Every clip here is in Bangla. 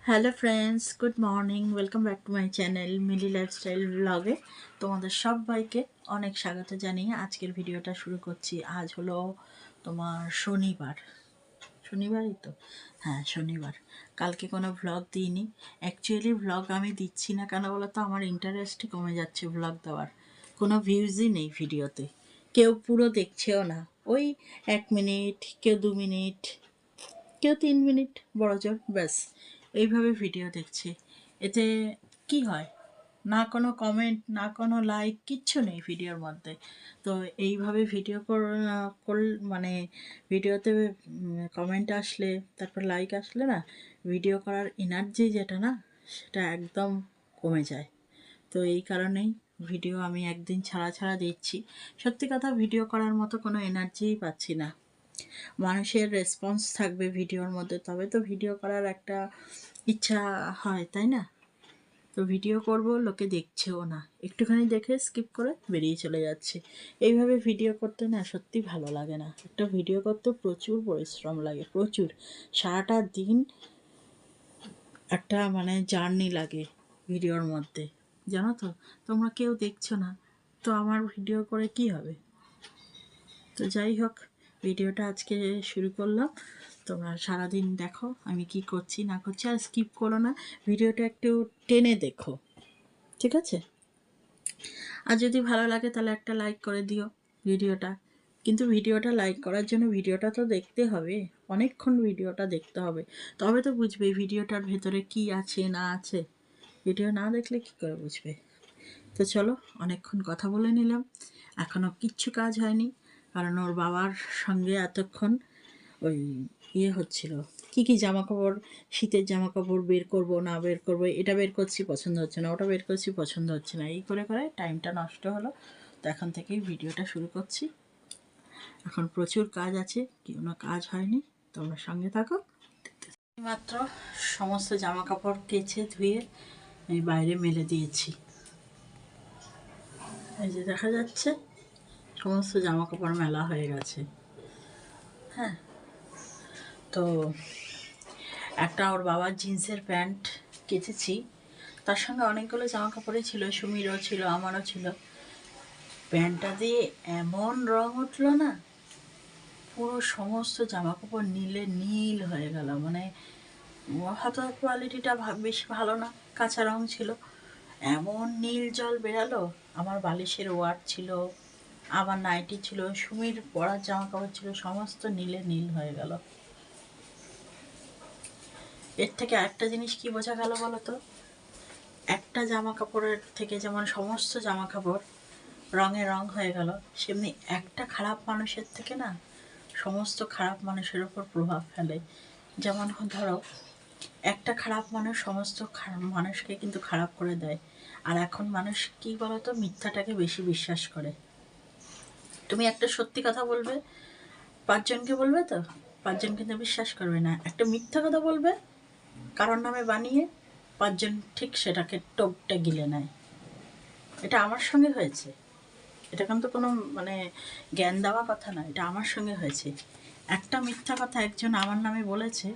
Hello friends, good morning. Welcome back to my channel Mili lifestyle ব্লগে। তোমাদের সবাইকে অনেক স্বাগত জানিয়ে আজকের ভিডিওটা শুরু করছি। আজ হলো তোমার শনিবারই তো, হ্যাঁ শনিবার। কালকে কোনো ভ্লগ দিইনি। অ্যাকচুয়ালি ভ্লগ আমি দিচ্ছি না কেন বলো তো, আমার ইন্টারেস্টই কমে যাচ্ছে ভ্লগ দেওয়ার। কোনো ভিউজই নেই ভিডিওতে, কেউ পুরো দেখছেও না। ওই 1 মিনিট, কেউ 2 মিনিট, কেউ 3 মিনিট বড় জোর, ব্যাস এইভাবে ভিডিও দেখছি। এতে কি হয়, না কোনো কমেন্ট, না কোনো লাইক, কিচ্ছু নেই ভিডিওর মধ্যে। তো এইভাবে ভিডিও মানে ভিডিওতে কমেন্ট আসলে, তারপর লাইক আসলে না, ভিডিও করার এনার্জি যেটা না, সেটা একদম কমে যায়। তো এই কারণেই ভিডিও আমি একদিন ছাড়া ছাড়া দিচ্ছি। সত্যি কথা, ভিডিও করার মতো কোনো এনার্জিই পাচ্ছি না। মানুষের রেসপন্স থাকবে ভিডিওর মধ্যে, তবে তো ভিডিও করার একটা ইচ্ছা হয়, তাই না? তো ভিডিও করব, লোকে দেখছেও না, একটুখানি দেখে স্কিপ করে বেরিয়ে চলে যাচ্ছে। এইভাবে ভিডিও করতে না সত্যি ভালো লাগে না। একটা ভিডিও করতে প্রচুর পরিশ্রম লাগে, প্রচুর। সারাটা দিন একটা জার্নি লাগে ভিডিওর মধ্যে, জানো তো। তোমরা কেউ দেখছো না, তো আমার ভিডিও করে কি হবে? তো যাই হোক, ভিডিওটা আজকে শুরু করলাম। তোমরা সারাদিন দেখো আমি কি করছি না করছি, আর স্কিপ করো না, ভিডিওটা একটু টেনে দেখো, ঠিক আছে? আর যদি ভালো লাগে তাহলে একটা লাইক করে দিও ভিডিওটা। কিন্তু ভিডিওটা লাইক করার জন্য ভিডিওটা তো দেখতে হবে, অনেকক্ষণ ভিডিওটা দেখতে হবে, তবে তো বুঝবে ভিডিওটার ভেতরে কি আছে না আছে। ভিডিও না দেখলে কী করে বুঝবে? তো চলো, অনেকক্ষণ কথা বলে নিলাম, এখনও কিচ্ছু কাজ হয়নি, কারণ ওর বাবার সঙ্গে এতক্ষণ ওই হচ্ছিল, কী জামা কাপড়, শীতের জামা কাপড় বের করব না বের করব, এটা বের করছি পছন্দ হচ্ছে না, ওটা বের করছি পছন্দ হচ্ছে না, এই করে করে টাইমটা নষ্ট হলো। তো এখন থেকেই ভিডিওটা শুরু করছি। এখন প্রচুর কাজ আছে, কোনো কাজ হয়নি, তোমরা সঙ্গে থাকো। মাত্র সমস্ত জামা কাপড় কেচে ধুয়ে আমি বাইরে মেলে দিয়েছি। এই যে দেখা যাচ্ছে সমস্ত জামা কাপড় মেলা হয়ে গেছে। হ্যাঁ, তো একটা ওর বাবার জিন্সের প্যান্ট কেচেছি, তার সঙ্গে অনেকগুলো জামা কাপড়ই ছিল, সুমিরও ছিল, আমারও ছিল। প্যান্টটা দিয়ে এমন রং উঠলো না, পুরো সমস্ত জামা কাপড় নীলে নীল হয়ে গেল। হয়তো কোয়ালিটিটা বেশি ভালো না, কাঁচা রং ছিল, এমন নীল জল বেরালো। আমার বালিশের ওয়ার ছিল, আমার নাইটি ছিল, সুমির পরার জামা কাপড় ছিল, সমস্ত নীলে নীল হয়ে গেল। এর থেকে আরেকটা জিনিস কি বোঝা গেল বলো তো, একটা জামা কাপড়ের থেকে যেমন সমস্ত জামা কাপড় রঙে রং হয়ে গেল, সেমনি একটা খারাপ মানুষের থেকে না সমস্ত খারাপ মানুষের ওপর প্রভাব ফেলে। যেমন ধরো, একটা খারাপ মানুষ সমস্ত মানুষকে কিন্তু খারাপ করে দেয়। আর এখন মানুষ কি বলতো, মিথ্যাটাকে বেশি বিশ্বাস করে। তুমি একটা সত্যি কথা বলবে, 5জনকে বলবে, তো 5জন কিন্তু বিশ্বাস করবে না। একটা মিথ্যা কথা বলবে কারোর নামে বানিয়ে, 5জন ঠিক সেটাকে টোপটা গিলে নেয়। এটা আমার সঙ্গে হয়েছে। এটা কিন্তু কোনো জ্ঞান দেওয়া কথা না, এটা আমার সঙ্গে হয়েছে। একটা মিথ্যা কথা একজন আমার নামে বলেছে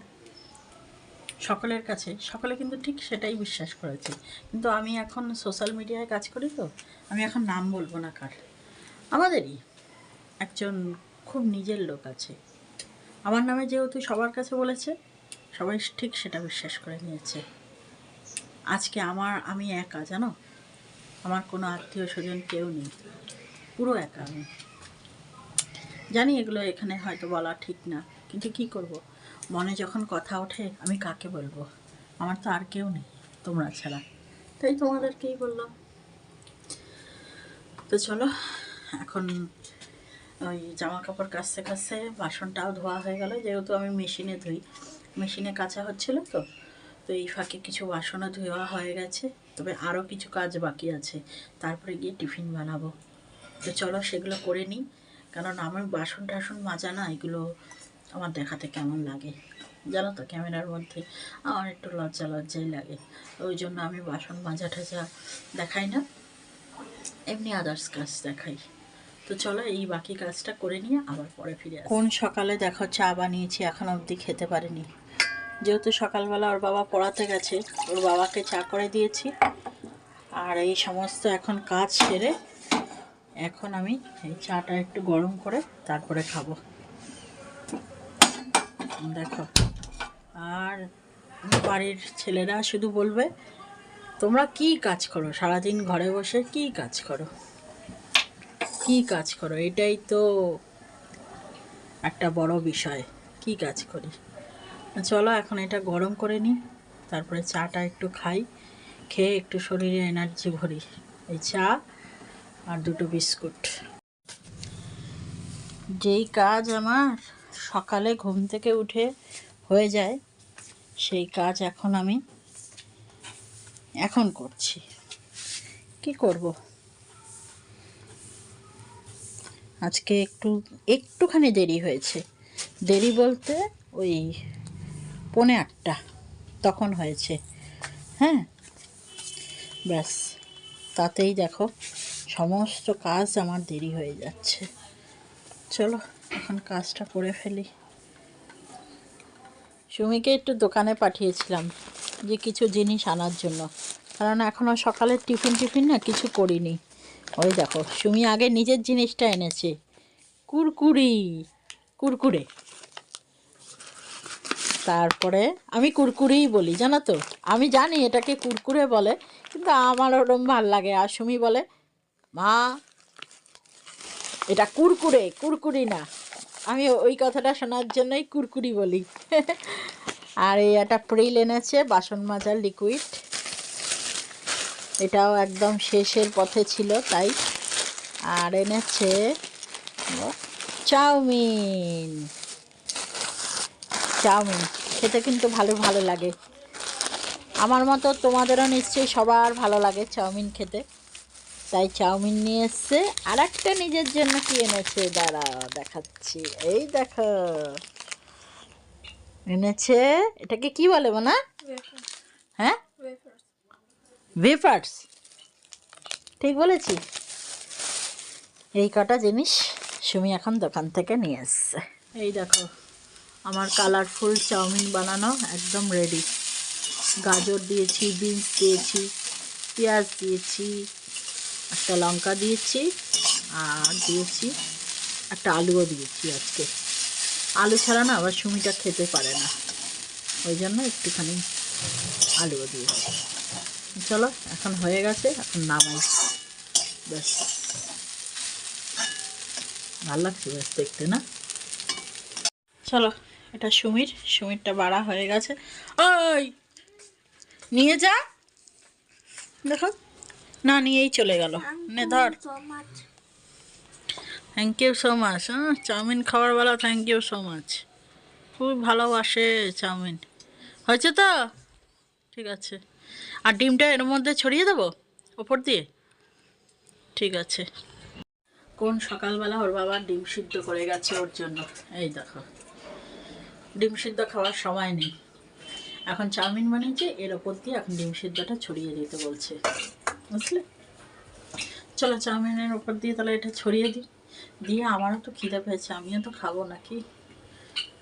সকলের কাছে, সকলে কিন্তু ঠিক সেটাই বিশ্বাস করেছে। কিন্তু আমি এখন সোশ্যাল মিডিয়ায় কাজ করি, তো আমি এখন নাম বলবো না কার, আমাদেরই একজন খুব নিজের লোক আছে, আমার নামে যেহেতু সবার কাছে বলেছে, সবাই ঠিক সেটা বিশ্বাস করে নিয়েছে। আজকে আমি একা, জানো, আমার কোনো আত্মীয় স্বজন কেউ নেই, পুরো একা আমি। জানি এগুলো এখানে হয়তো বলা ঠিক না, কিন্তু কি করব, মনে যখন কথা ওঠে আমি কাকে বলবো? আমার তো আর কেউ নেই তোমরা ছাড়া, তাই তোমাদেরকেই বললাম। তো চলো, এখন ওই জামা কাপড় কাচতে কাচতে বাসনটাও ধোয়া হয়ে গেল, যেহেতু আমি মেশিনে ধুই, মেশিনে কাচা হচ্ছিলো তো। তো এই ফাঁকে কিছু বাসনও ধোয়া হয়ে গেছে, তবে আরও কিছু কাজ বাকি আছে, তারপরে গিয়ে টিফিন বানাবো। তো চলো সেগুলো করে নিই, কারণ আমার বাসন টাসন মাজা না, এগুলো আমার দেখাতে কেমন লাগে জানো তো, ক্যামেরার মধ্যে আমার একটু লজ্জা লজ্জাই লাগে। ওই জন্য আমি বাসন মাজা টাজা দেখাই না, এমনি আদার্স কাজ দেখাই। তো চলো এই বাকি কাজটা করে নিয়ে আবার পরে ফিরে আসি। কোন সকালে দেখো চা বানিয়েছি, এখন অবধি খেতে পারিনি। যেহেতু সকালবেলা ওর বাবা পড়াতে গেছে, ওর বাবাকে চা করে দিয়েছি। আর এই সমস্ত এখন কাজ সেরে এখন আমি এই চাটা একটু গরম করে তারপরে খাবো। দেখো, আর বাড়ির ছেলেরা শুধু বলবে তোমরা কি কাজ করো, সারাদিন ঘরে বসে কি কাজ করো, কি কাজ করো, এটাই তো একটা বড় বিষয়, কি কাজ করি। চলো এখন এটা গরম করে নিই, তারপরে চাটা একটু খাই, খেয়ে একটু শরীরে এনার্জি ভরি। এই চা আর দুটো বিস্কুট। যেই কাজ আমার সকালে ঘুম থেকে উঠে হয়ে যায়, সেই কাজ আমি এখন করছি। কি করব, আজকে একটুখানি দেরি হয়েছে। দেরি বলতে ওই 7:45 তখন হয়েছে। হ্যাঁ, ব্যাস, তাতেই দেখো সমস্ত কাজ আমার দেরি হয়ে যাচ্ছে। চলো এখন কাজটা করে ফেলি। সুমিকে একটু দোকানে পাঠিয়েছিলাম যে কিছু জিনিস আনার জন্য, কারণ এখনও সকালের টিফিন না কিছু করিনি। ওই দেখো, সুমি আগে নিজের জিনিসটা এনেছে, কুরকুরে। তারপরে আমি কুরকুরেই বলি, জানো তো, আমি জানি এটাকে কুরকুরে বলে, কিন্তু আমার ওরম ভাল লাগে। আর সুমি বলে মা এটা কুরকুরি না। আমি ওই কথাটা শোনার জন্যই কুরকুরি বলি। আর এই একটা প্রিল এনেছে বাসন মাজার লিকুইড, এটাও একদম শেষের পথে ছিল তাই। আর এনেছে চাউমিন খেতে কিন্তু ভালো লাগে। আমার মতো তোমাদেরও নিশ্চয়ই সবার ভালো লাগে চাউমিন খেতে, তাই চাউমিন নিয়ে এসছে। আর একটা নিজের জন্য কি এনেছে দাঁড়া দেখাচ্ছি। এই দেখো, এনেছে, এটাকে কি বলে না? হ্যাঁ, ওয়েফার্স, ঠিক বলেছি। এই কটা জিনিস সুমি এখন দোকান থেকে নিয়ে এসছে। এই দেখো, আমার কালারফুল চাউমিন বানানো একদম রেডি। গাজর দিয়েছি, বিনস দিয়েছি, পেঁয়াজ দিয়েছি, একটা লঙ্কা দিয়েছি, আর দিয়েছি একটা আলুও দিয়েছি। আজকে আলু ছাড়া না আবার সুমিটা খেতে পারে না, ওই জন্য একটুখানি আলুও দিয়েছি। চলো এখন হয়ে গেছে, এখন নামাই। ব্যাস, ভালো লাগছে ব্যাস দেখতে না। চলো, এটা সুমিরটা বাড়া হয়ে গেছে। ওই নিয়ে যা, দেখো না নিয়েই চলে গেল। নে ধর। Thank you so much. Chowmein খাওয়ার বেলা থ্যাংক ইউ সো মাচ। খুব ভালোবাসে চাউমিন। হয়েছে তো, ঠিক আছে। আর ডিমটা এর মধ্যে ছড়িয়ে দেবো ওপর দিয়ে, ঠিক আছে। কোন সকালবেলা ওর বাবা ডিম সিদ্ধ করে গেছে ওর জন্য। এই দেখো, ডিম সিদ্ধ খাওয়ার সময় নেই, এখন চাউমিন বানিয়েছে, এর ওপর দিয়ে এখন ডিম সিদ্ধটা ছড়িয়ে দিতে বলছে, বুঝলে। চলো চাউমিনের ওপর দিয়ে তাহলে এটা ছড়িয়ে দিই, দিয়ে আমারও তো খিদে পেয়েছে, আমিও তো খাবো নাকি,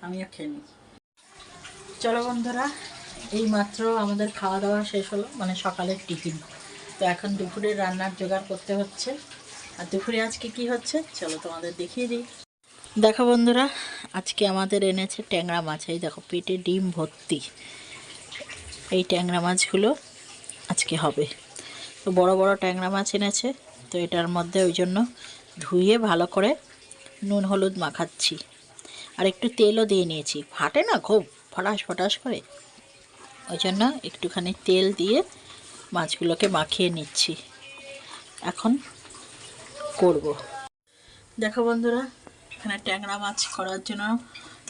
আমিও খেয়ে নিই। চলো বন্ধুরা, এই মাত্র আমাদের খাওয়া দাওয়া শেষ হলো, মানে সকালের টিফিন। তো এখন দুপুরের রান্নার জোগাড় করতে হচ্ছে। আর দুপুরে আজকে কি হচ্ছে চলো তোমাদের দেখিয়ে দিই। দেখো বন্ধুরা, আজকে আমাদের এনেছে ট্যাংরা মাছ। এই দেখো পেটে ডিম ভর্তি। এই ট্যাংরা মাছগুলো আজকে হবে। তো বড় বড় ট্যাংরা মাছ এনেছে, তো এটার মধ্যে ওই জন্য ধুয়ে ভালো করে নুন হলুদ মাখাচ্ছি। আর একটু তেলও দিয়ে নিয়েছি, ফাটে না খুব ফটাস করে, ওই জন্য একটুখানি তেল দিয়ে মাছগুলোকে মাখিয়ে নিচ্ছি। এখন করব। দেখো বন্ধুরা, এখানে ট্যাংরা মাছ করার জন্য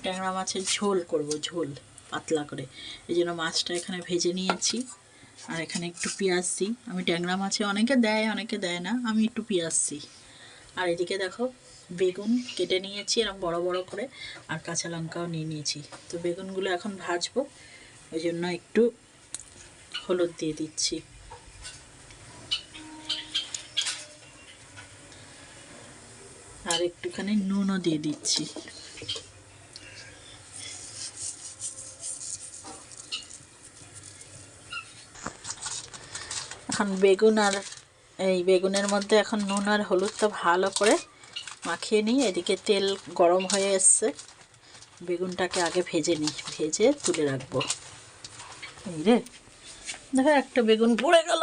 ট্যাংরা মাছের ঝোল করব, ঝোল পাতলা করে। এই জন্য মাছটা এখানে ভেজে নিয়েছি। আর এখানে একটু পেঁয়াজ দিই। আমি ট্যাংরা মাছে অনেকে দেয় অনেকে দেয় না, আমি একটু পেঁয়াজ দিই। আর এদিকে দেখো বেগুন কেটে নিয়েছি এরকম বড় বড় করে, আর কাঁচা লঙ্কাও নিয়ে নিয়েছি। তো বেগুনগুলো এখন ভাজবো, ওই জন্য একটু হলুদ দিয়ে দিচ্ছি। আর একটুখানি নুনও দিয়ে দিচ্ছি। এখন বেগুন আর এই বেগুনের মধ্যে এখন নুন আর হলুদটা ভালো করে মাখিয়ে নিই। এদিকে তেল গরম হয়ে এসছে, বেগুনটাকে আগে ভেজে নিই, ভেজে তুলে রাখবো। এই রে দেখো একটা বেগুন পড়ে গেল।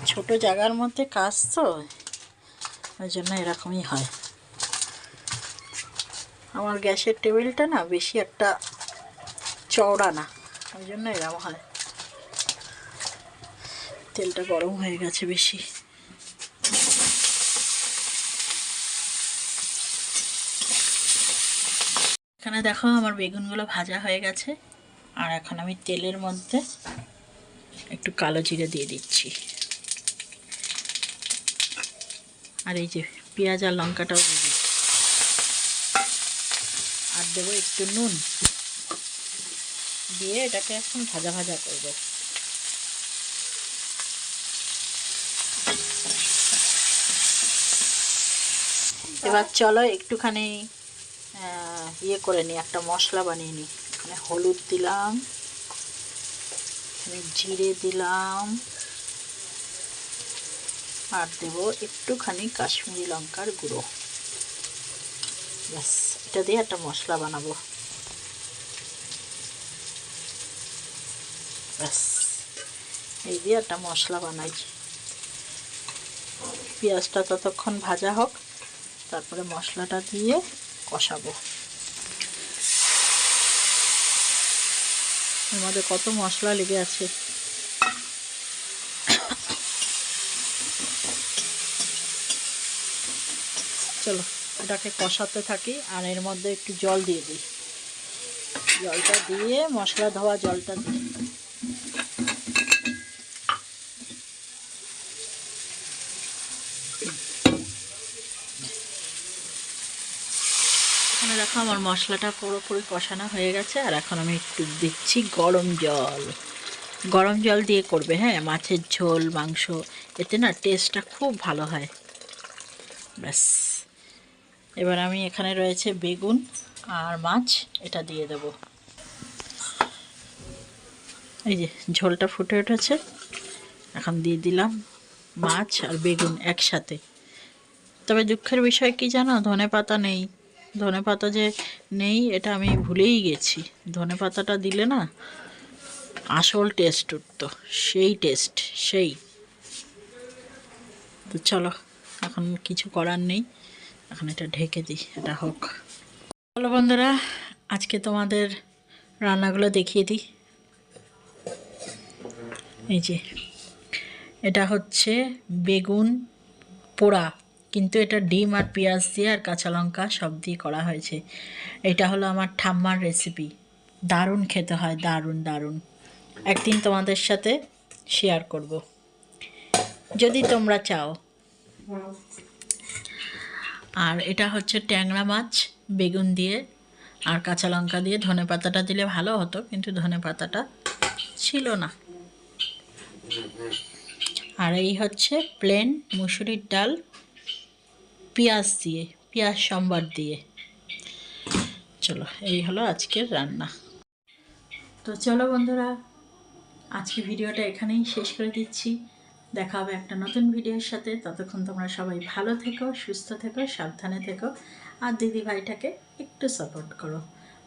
ছোট জায়গার মধ্যে কাজ তো, ওই জন্য এরকমই হয়। আমার গ্যাসের টেবিলটা না বেশি একটা চওড়া না, ওই জন্য এরকম হয়। তেলটা গরম হয়ে গেছে বেশি। এখানে দেখো আমার বেগুনগুলো ভাজা হয়ে গেছে, আর এখন আমি তেলের মধ্যে একটু কালো জিরে দিয়ে দিচ্ছি, আর এই যে পেঁয়াজ আর লঙ্কাটাও দিয়ে দিচ্ছি, আর দেবো একটু নুন দিয়ে এটাকে এখন ভাজা ভাজা করবো। এবার চলো একটুখানি ইয়ে করে নিই, একটা মশলা বানিয়ে নিই। এখানে হলুদ দিলাম, এখানে জিরে দিলাম, আর দেবো একটুখানি কাশ্মীরি লঙ্কার গুঁড়ো। ব্যাস, এটা দিয়ে একটা মশলা বানাবো। ব্যাস, এই দিয়ে একটা মশলা বানাই। পেঁয়াজটা ততক্ষণ ভাজা হোক, তারপরে মশলাটা দিয়ে কষাবো। এর মধ্যে কত মশলা লেগে আছে। চলো এটাকে কষাতে থাকি, আর এর মধ্যে একটু জল দিয়ে দিই। জলটা দিয়ে মশলা ধোয়া জলটা দিই। এখানে দেখো আমার মশলাটা পুরোপুরি কষানো হয়ে গেছে, আর এখন আমি একটু দিচ্ছি গরম জল। গরম জল দিয়ে করবে, হ্যাঁ, মাছের ঝোল মাংস, এতে না টেস্টটা খুব ভালো হয়। ব্যাস, এবার আমি এখানে রয়েছে বেগুন আর মাছ, এটা দিয়ে দেব। এই যে ঝোলটা ফুটে উঠেছে, এখন দিয়ে দিলাম মাছ আর বেগুন একসাথে। তবে দুঃখের বিষয় কি জানো, ধনেপাতা নেই। ধনেপাতা যে নেই এটা আমি ভুলেই গেছি। ধনেপাতাটা দিলে না আসল টেস্ট উঠতো, সেই টেস্ট সেই। তো চলো এখন কিছু করার নেই, এখন এটা ঢেকে দিই, এটা হোক। চলো বন্ধুরা, আজকে তোমাদের রান্নাগুলো দেখিয়ে দিই। এই যে এটা হচ্ছে বেগুন পোড়া, কিন্তু এটা ডিম আর পেঁয়াজ দিয়ে আর কাঁচা লঙ্কা সব দিয়ে করা হয়েছে। এটা হলো আমার ঠাম্মার রেসিপি, দারুণ খেতে হয়, দারুণ দারুণ। একদিন তোমাদের সাথে শেয়ার করব যদি তোমরা চাও। আর এটা হচ্ছে ট্যাংরা মাছ বেগুন দিয়ে আর কাঁচা লঙ্কা দিয়ে। ধনেপাতাটা দিলে ভালো হতো, কিন্তু ধনেপাতাটা ছিল না। আর এই হচ্ছে প্লেন মুসুরির ডাল পেঁয়াজ দিয়ে, পেঁয়াজ সম্বার দিয়ে। চলো এই হলো আজকের রান্না। তো চলো বন্ধুরা, আজকে ভিডিওটা এখানেই শেষ করে দিচ্ছি। দেখা হবে একটা নতুন ভিডিওর সাথে। ততক্ষণ তোমরা সবাই ভালো থেকো, সুস্থ থেকো, সাবধানে থেকো, আর দিদি ভাইটাকে একটু সাপোর্ট করো।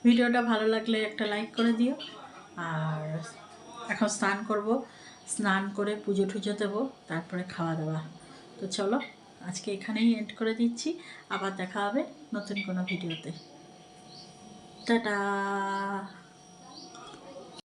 ভিডিওটা ভালো লাগলে একটা লাইক করে দিও। আর এখন স্নান করব, স্নান করে পুজো টুজো দেবো, তারপরে খাওয়া দাওয়া। তো চলো আজকে এখানেই এন্ড করে দিচ্ছি। আবার দেখা হবে নতুন কোনো ভিডিওতে। টাটা।